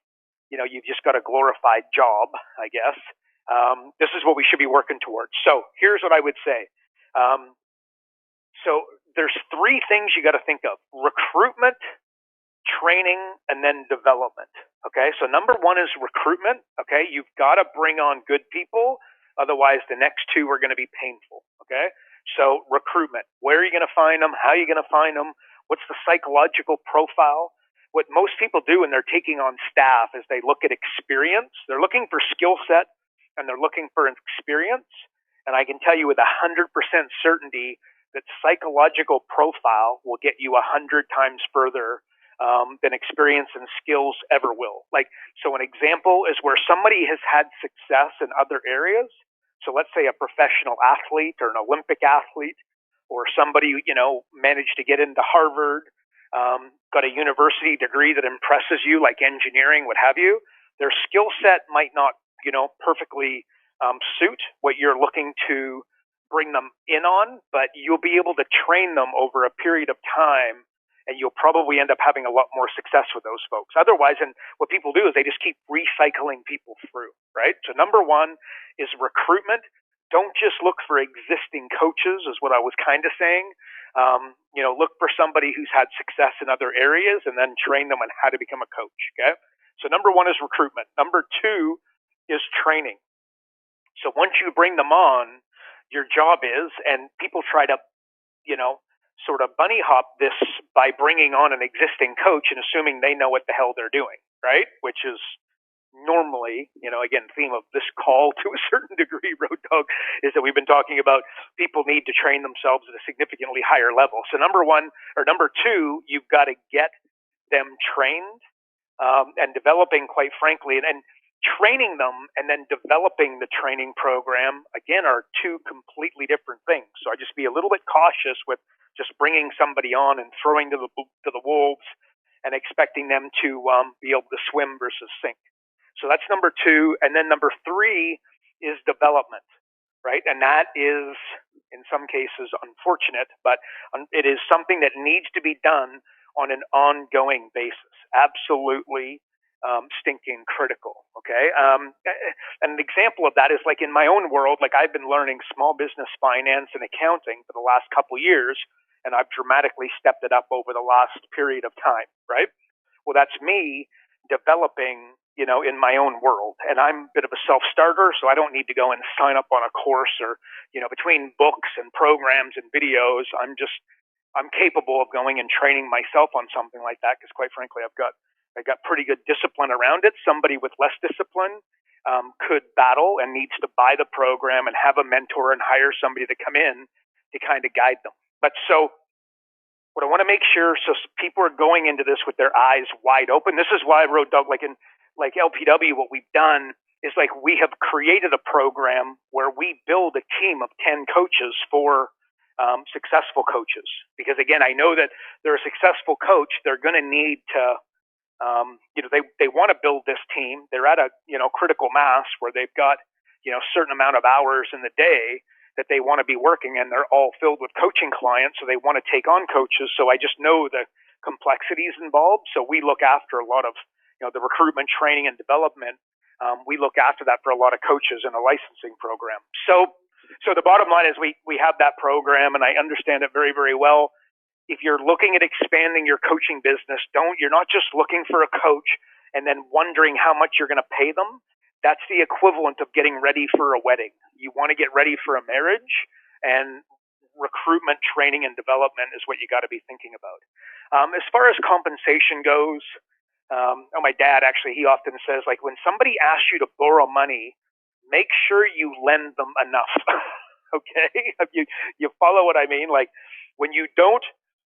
you've just got a glorified job, I guess, this is what we should be working towards. So here's what I would say. So there's three things you got to think of: recruitment, training, and then development. Okay, so number one is recruitment. Okay, you've got to bring on good people. Otherwise, the next two are going to be painful. Okay, so recruitment. Where are you going to find them? How are you going to find them? What's the psychological profile? What most people do when they're taking on staff is they look at experience. They're looking for skill set and they're looking for experience. And I can tell you with 100% certainty that psychological profile will get you 100 times further than experience and skills ever will. Like, so an example is where somebody has had success in other areas. So let's say a professional athlete or an Olympic athlete, or somebody, managed to get into Harvard, got a university degree that impresses you, like engineering, what have you. Their skill set might not, perfectly suit what you're looking to bring them in on, but you'll be able to train them over a period of time, and you'll probably end up having a lot more success with those folks. Otherwise, and what people do is they just keep recycling people through, right? So number one is recruitment. Don't just look for existing coaches, is what I was kind of saying. Look for somebody who's had success in other areas and then train them on how to become a coach, okay? So number one is recruitment. Number two is training. So once you bring them on, your job is, and people try to, sort of bunny hop this by bringing on an existing coach and assuming they know what the hell they're doing, right? Which is normally, again, theme of this call to a certain degree, Road Dog, is that we've been talking about people need to train themselves at a significantly higher level. So number two, you've got to get them trained and developing, quite frankly, and training them and then developing the training program, again, are two completely different things. So I just be a little bit cautious with just bringing somebody on and throwing to the wolves and expecting them to be able to swim versus sink. So that's number two. And then number three is development, right? And that is, in some cases, unfortunate, but it is something that needs to be done on an ongoing basis. Absolutely stinking critical, okay? And an example of that is like in my own world, like I've been learning small business finance and accounting for the last couple of years, and I've dramatically stepped it up over the last period of time, right? Well, that's me developing, in my own world. And I'm a bit of a self-starter, so I don't need to go and sign up on a course or, between books and programs and videos, I'm capable of going and training myself on something like that because, quite frankly, I've got pretty good discipline around it. Somebody with less discipline could battle and needs to buy the program and have a mentor and hire somebody to come in to kind of guide them. But so what I want to make sure, so people are going into this with their eyes wide open. This is why I wrote down, like LPW, what we've done is like we have created a program where we build a team of 10 coaches for successful coaches. Because again, I know that they're a successful coach. They're going to need to, they want to build this team. They're at a, critical mass where they've got, a certain amount of hours in the day that they want to be working, and they're all filled with coaching clients. So they want to take on coaches. So I just know the complexities involved. So we look after a lot of, the recruitment, training, and development. We look after that for a lot of coaches in a licensing program. So the bottom line is we have that program, and I understand it very, very well. If you're looking at expanding your coaching business, you're not just looking for a coach and then wondering how much you're going to pay them. That's the equivalent of getting ready for a wedding. You want to get ready for a marriage, and recruitment, training, and development is what you got to be thinking about. As far as compensation goes, my dad actually, he often says, like, when somebody asks you to borrow money, make sure you lend them enough. Okay? You follow what I mean? Like, when you don't,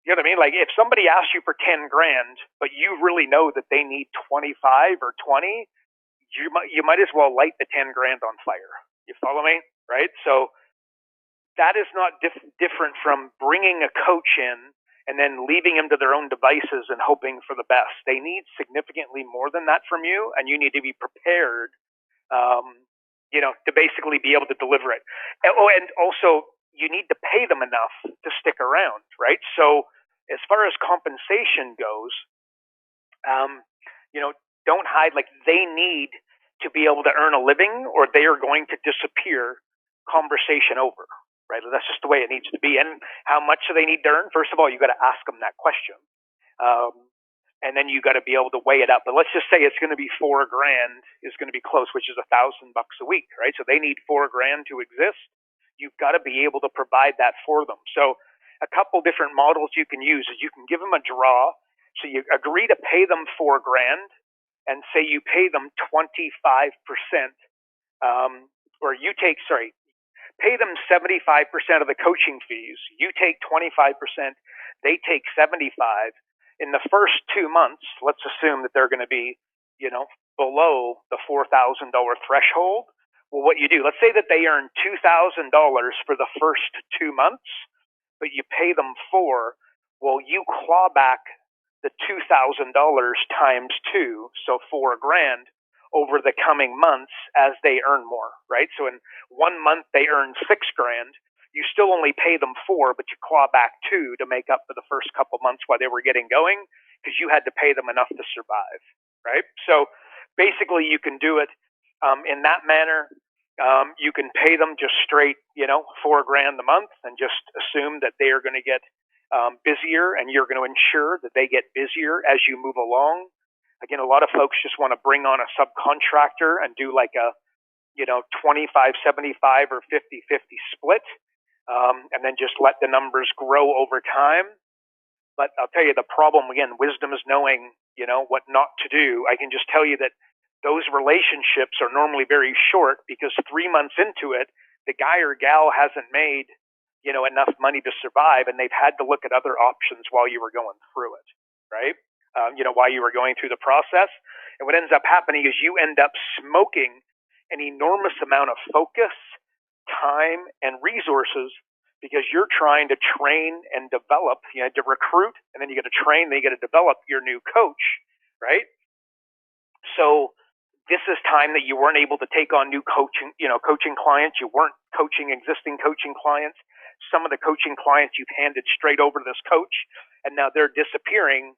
you know what I mean? Like, if somebody asks you for 10 grand, but you really know that they need 25 or 20, you might as well light the 10 grand on fire. You follow me? Right? So that is not different from bringing a coach in and then leaving them to their own devices and hoping for the best. They need significantly more than that from you, and you need to be prepared, to basically be able to deliver it. Oh, and also you need to pay them enough to stick around, right? So as far as compensation goes, don't hide. Like, they need to be able to earn a living, or they are going to disappear. Conversation over. Right? That's just the way it needs to be. And how much do they need to earn? First of all, you got to ask them that question. And then you got to be able to weigh it up. But let's just say it's going to be $4,000 is going to be close, which is $1,000 a week, right? So they need $4,000 to exist. You've got to be able to provide that for them. So a couple different models you can use is you can give them a draw. So you agree to pay them $4,000 and say you pay them 25%, or pay them 75% of the coaching fees. You take 25%, they take 75%. In the first 2 months, let's assume that they're going to be, below the $4,000 threshold. Well, what you do, let's say that they earn $2,000 for the first 2 months, but you pay them $4,000. Well, you claw back the $2,000 times 2, so $4,000 over the coming months as they earn more, right? So in 1 month they earn $6,000. You still only pay them $4,000, but you claw back $2,000 to make up for the first couple months while they were getting going, because you had to pay them enough to survive, right? So basically, you can do it in that manner. You can pay them just straight, $4,000 a month, and just assume that they are going to get busier, and you're going to ensure that they get busier as you move along. Again, a lot of folks just want to bring on a subcontractor and do like a, 25-75 or 50-50 split, and then just let the numbers grow over time. But I'll tell you the problem, again, wisdom is knowing, what not to do. I can just tell you that those relationships are normally very short because 3 months into it, the guy or gal hasn't made, enough money to survive, and they've had to look at other options while you were going through it, right? While you were going through the process. And what ends up happening is you end up smoking an enormous amount of focus, time, and resources because you're trying to train and develop, to recruit, and then you got to train, then you got to develop your new coach, right? So this is time that you weren't able to take on new coaching clients. You weren't coaching existing coaching clients. Some of the coaching clients you've handed straight over to this coach, and now they're disappearing.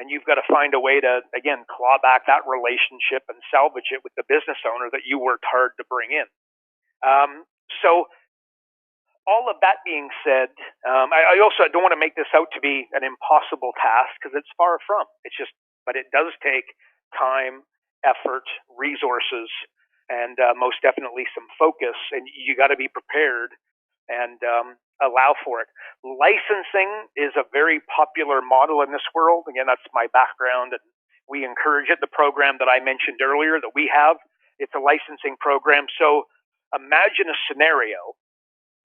And you've got to find a way to, again, claw back that relationship and salvage it with the business owner that you worked hard to bring in. So all of that being said, I also don't want to make this out to be an impossible task because it's far from. But it does take time, effort, resources, and most definitely some focus. And you got to be prepared and allow for it. Licensing is a very popular model in this world. Again, that's my background, and we encourage it. The program that I mentioned earlier that we have, it's a licensing program. So imagine a scenario,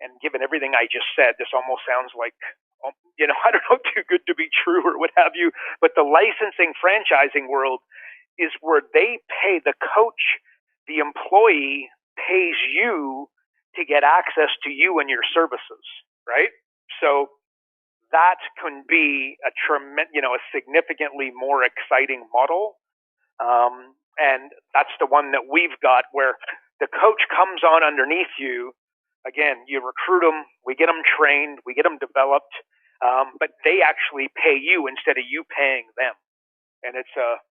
and given everything I just said, this almost sounds like, I don't know, too good to be true or what have you, but the licensing franchising world is where they pay the coach, the employee pays you to get access to you and your services, right? So that can be a significantly more exciting model. And that's the one that we've got where the coach comes on underneath you. Again, you recruit them, we get them trained, we get them developed, but they actually pay you instead of you paying them. And it's a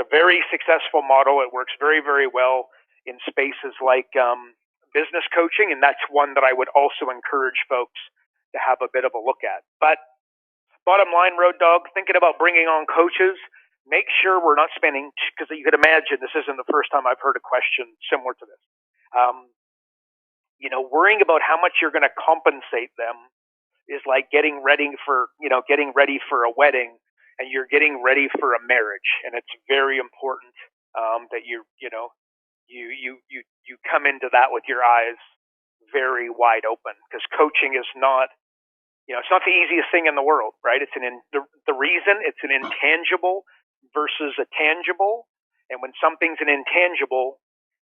very successful model. It works very, very well in spaces like business coaching, and that's one that I would also encourage folks to have a bit of a look at. But bottom line, Road Dog, thinking about bringing on coaches, make sure we're not spending, because you could imagine this isn't the first time I've heard a question similar to this. Worrying about how much you're going to compensate them is like getting ready for a wedding, and you're getting ready for a marriage. And it's very important that you come into that with your eyes very wide open, because coaching is not, it's not the easiest thing in the world, right? It's the reason it's an intangible versus a tangible. And when something's an intangible,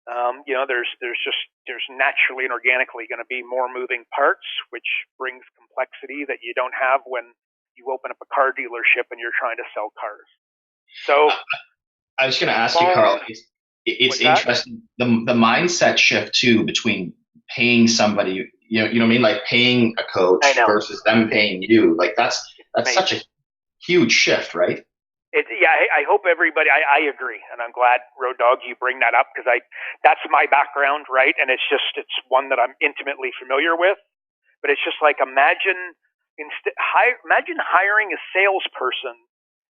there's naturally and organically going to be more moving parts, which brings complexity that you don't have when you open up a car dealership and you're trying to sell cars. So I was going to ask you, Karl, it's interesting, the mindset shift too between paying somebody, you know what I mean, like paying a coach versus them paying you. Like that's such a huge shift, right? I hope everybody. I agree, and I'm glad, Road Dog, you bring that up, because that's my background, right? And it's one that I'm intimately familiar with. But it's just like imagine hiring a salesperson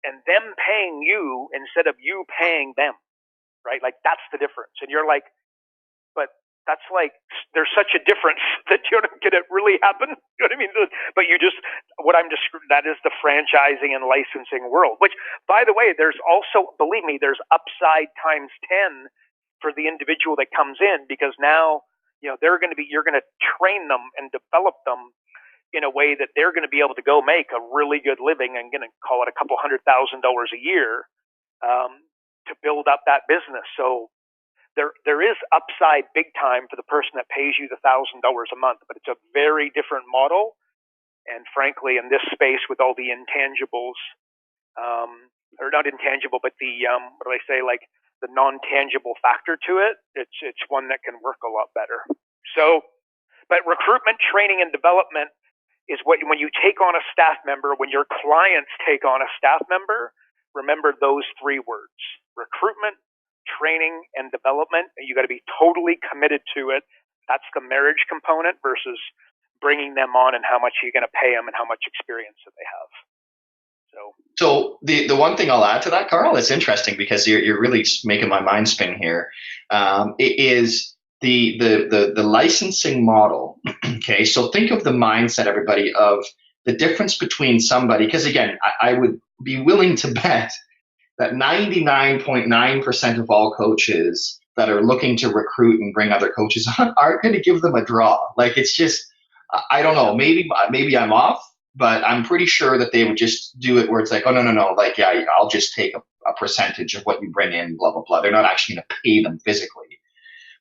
and them paying you instead of you paying them. Right? Like that's the difference. And you're like, but that's like, there's such a difference that can it really happen? You know what I mean? But that is the franchising and licensing world, which, by the way, there's also, believe me, there's upside times 10 for the individual that comes in, because now, you're going to train them and develop them in a way that they're going to be able to go make a really good living, and going to call it a couple $100,000 a year, to build up that business. So there is upside big time for the person that pays you the $1,000 a month, but it's a very different model. And frankly, in this space with all the intangibles, or not intangible, but the what do I say, like the non-tangible factor to it, it's one that can work a lot better. So, but recruitment, training, and development is when you take on a staff member, when your clients take on a staff member, remember those three words: recruitment, training, and development. You got to be totally committed to it. That's the marriage component versus bringing them on and how much you're going to pay them and how much experience that they have. So the one thing I'll add to that, Karl, it's interesting because you're really making my mind spin here. It is the licensing model. Okay, so think of the mindset, everybody, of the difference between somebody, because again, I would be willing to bet that 99.9% of all coaches that are looking to recruit and bring other coaches on aren't going to give them a draw. Like, it's just, I don't know, maybe I'm off, but I'm pretty sure that they would just do it where it's like, oh, no, like, yeah, I'll just take a percentage of what you bring in, blah, blah, blah. They're not actually going to pay them physically.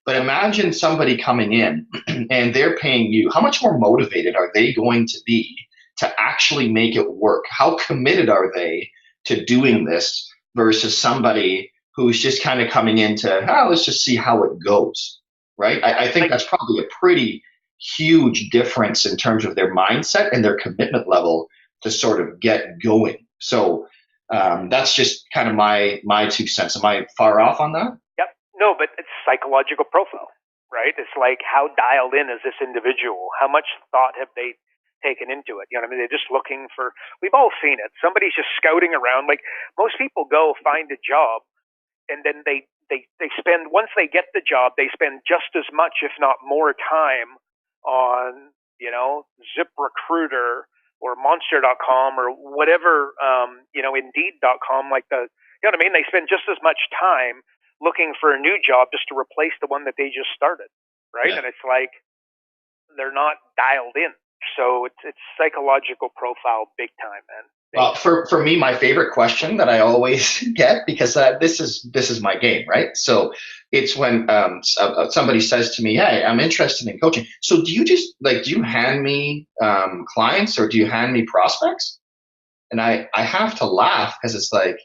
But imagine somebody coming in and they're paying you. How much more motivated are they going to be to actually make it work? How committed are they to doing this versus somebody who's just kind of coming into, let's just see how it goes, right? I think that's probably a pretty huge difference in terms of their mindset and their commitment level to sort of get going. So that's just kind of my 2 cents. Am I far off on that? No, but it's psychological profile, right? It's like, how dialed in is this individual? How much thought have they taken into it? You know what I mean? They're just looking for, we've all seen it. Somebody's just scouting around. Like, most people go find a job, and then they spend, once they get the job, they spend just as much, if not more time on, ZipRecruiter or Monster.com or whatever, Indeed.com, like you know what I mean? They spend just as much time looking for a new job just to replace the one that they just started, right? Yeah. And it's like, they're not dialed in. So it's psychological profile big time, man. Well, for me, my favorite question that I always get, because this is my game, right? So it's when somebody says to me, "Hey, I'm interested in coaching." So do you hand me clients, or do you hand me prospects? And I have to laugh, because it's like,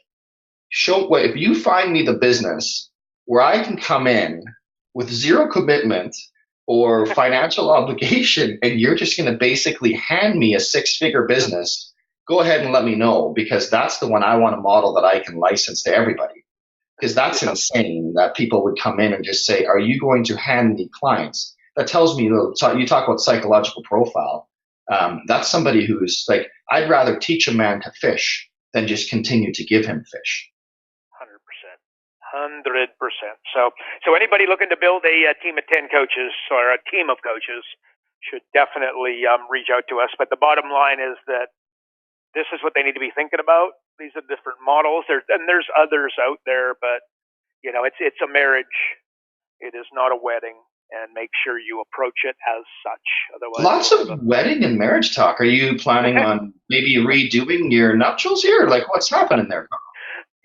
if you find me the business where I can come in with zero commitment or financial obligation, and you're just going to basically hand me a 6-figure business, go ahead and let me know, because that's the one I want to model that I can license to everybody. Because that's insane that people would come in and just say, are you going to hand me clients? That tells me, you talk about psychological profile. That's somebody who's like, I'd rather teach a man to fish than just continue to give him fish. 100%. So anybody looking to build a team of 10 coaches or a team of coaches should definitely reach out to us. But the bottom line is that this is what they need to be thinking about. These are different models. There's others out there, but it's a marriage. It is not a wedding, and make sure you approach it as such. Otherwise, lots of wedding and marriage talk. Are you planning on maybe redoing your nuptials here? Like, what's happening there?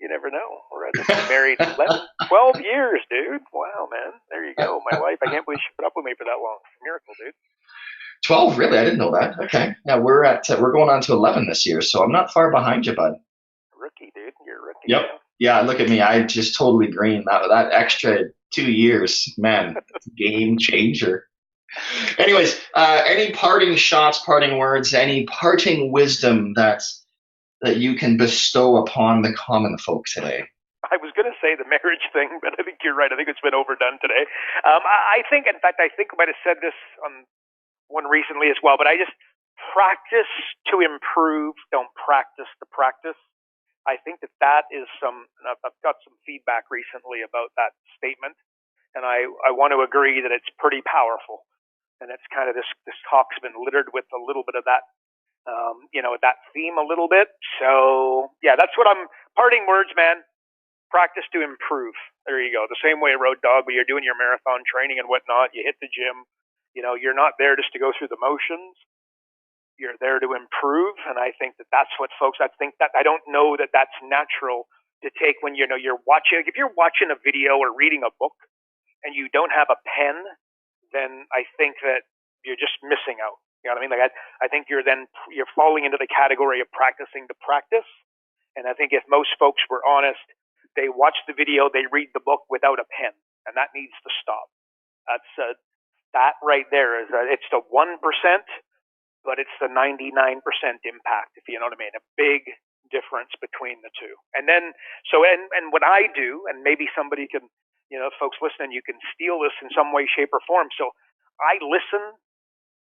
You never know. We're married 12 years, dude. Wow, man. There you go. My wife, I can't believe she put up with me for that long. Miracle, dude. 12, really? I didn't know that. Okay. Yeah, we're going on to 11 this year, so I'm not far behind you, bud. Rookie, dude. You're a rookie. Yep. Man. Yeah, look at me. I just totally green. That extra 2 years, man, game changer. Anyways, any parting shots, parting words, any parting wisdom that you can bestow upon the common folk today? I was going to say the marriage thing, but I think you're right. I think it's been overdone today. I think I might have said this on one recently as well, but I just practice to improve, don't practice to practice. I think that is I've got some feedback recently about that statement, and I want to agree that it's pretty powerful. And it's kind of this talk's been littered with a little bit of that, that theme a little bit. So yeah, that's what I'm parting words, man. Practice to improve. There you go. The same way, Road Dog, when you're doing your marathon training and whatnot, you hit the gym. You're not there just to go through the motions. You're there to improve. And I think that's what folks, I don't know that that's natural to take when, you're watching. If you're watching a video or reading a book and you don't have a pen, then I think that you're just missing out. You know what I mean? Like, I think you're falling into the category of practicing to practice. And I think if most folks were honest, they watch the video, they read the book without a pen, and that needs to stop. That's that right there is it's the 1%, but it's the 99% impact, if you know what I mean. A big difference between the two. And then and what I do, and maybe somebody can, folks listening, you can steal this in some way, shape, or form. So I listen,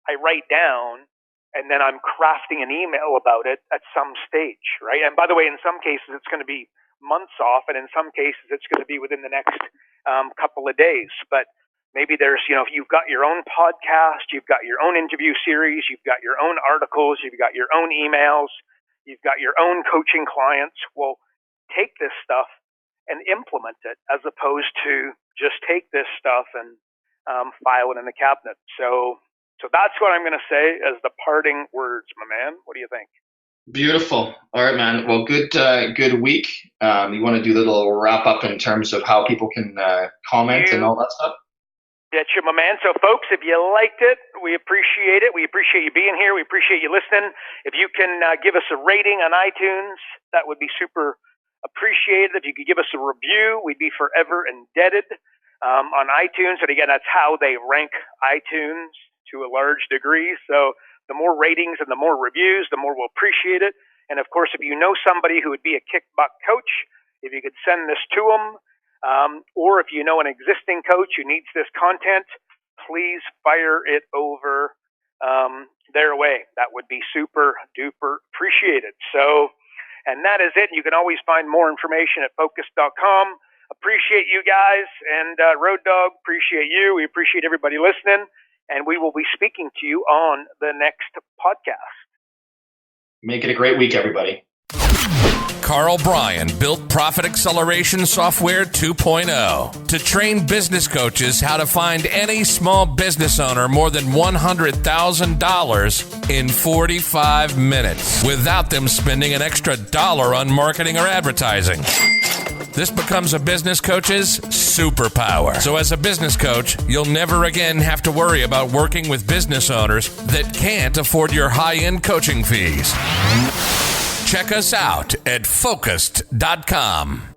I write down, and then I'm crafting an email about it at some stage, right? And by the way, in some cases, it's going to be months off, and in some cases, it's going to be within the next couple of days. But maybe there's, you've got your own podcast, you've got your own interview series, you've got your own articles, you've got your own emails, you've got your own coaching clients. Well, take this stuff and implement it, as opposed to just take this stuff and file it in the cabinet. So that's what I'm going to say as the parting words, my man. What do you think? Beautiful. All right, man. Well, good week. You want to do a little wrap up in terms of how people can comment and all that stuff? That's you, my man. So, folks, if you liked it, we appreciate it. We appreciate you being here. We appreciate you listening. If you can give us a rating on iTunes, that would be super appreciated. If you could give us a review, we'd be forever indebted on iTunes. And again, that's how they rank iTunes to a large degree. So the more ratings and the more reviews, the more we'll appreciate it. And of course, if you know somebody who would be a kick butt coach, if you could send this to them, or if you know an existing coach who needs this content, please fire it over their way. That would be super duper appreciated. So, and that is it. You can always find more information at focus.com. Appreciate you guys. And Road Dog, appreciate you. We appreciate everybody listening. And we will be speaking to you on the next podcast. Make it a great week, everybody. Karl Bryan built Profit Acceleration Software 2.0 to train business coaches how to find any small business owner more than $100,000 in 45 minutes without them spending an extra dollar on marketing or advertising. This becomes a business coach's superpower. So as a business coach, you'll never again have to worry about working with business owners that can't afford your high-end coaching fees. Check us out at focused.com.